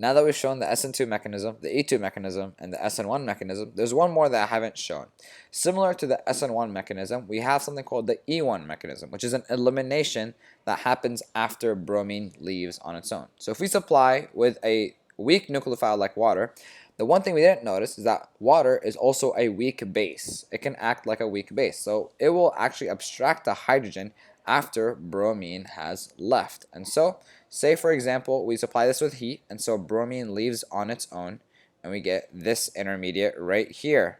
Now that we've shown the SN2 mechanism, the E2 mechanism, and the SN1 mechanism, there's one more that I haven't shown. Similar to the SN1 mechanism, we have something called the E1 mechanism, which is an elimination that happens after bromine leaves on its own. So if we supply with a weak nucleophile like water, the one thing we didn't notice is that water is also a weak base. It can act like a weak base. So it will actually abstract the hydrogen after bromine has left. And so, say for example, we supply this with heat, and so bromine leaves on its own, and we get this intermediate right here.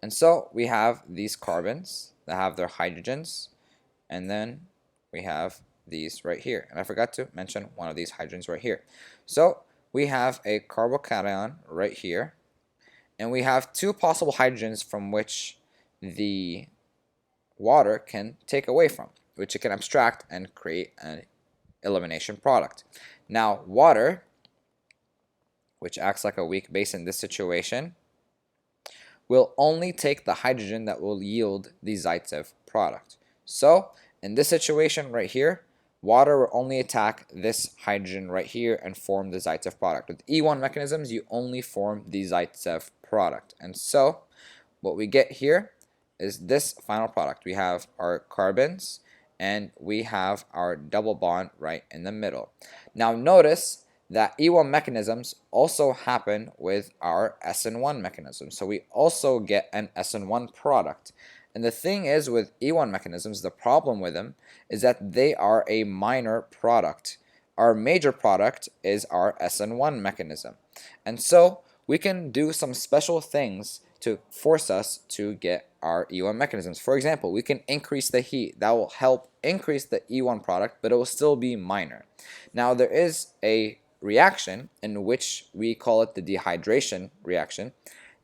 And so we have these carbons that have their hydrogens, and then we have these right here. And I forgot to mention one of these hydrogens right here. So we have a carbocation right here, and we have two possible hydrogens from which the water can take away from, which it can abstract and create an elimination product. Now, water, which acts like a weak base in this situation, will only take the hydrogen that will yield the Zaitsev product. So, in this situation right here, water will only attack this hydrogen right here and form the Zaitsev product. With E1 mechanisms, you only form the Zaitsev product. And so, what we get here is this final product. We have our carbons and we have our double bond right in the middle. Now notice that E1 mechanisms also happen with our SN1 mechanism. So we also get an SN1 product. And the thing is with E1 mechanisms, the problem with them is that they are a minor product. Our major product is our SN1 mechanism. And so we can do some special things to force us to get our E1 mechanisms. For example, we can increase the heat. That will help increase the E1 product, but it will still be minor. Now, there is a reaction in which we call it the dehydration reaction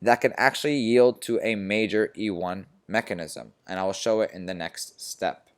that can actually yield to a major E1 mechanism, and I will show it in the next step.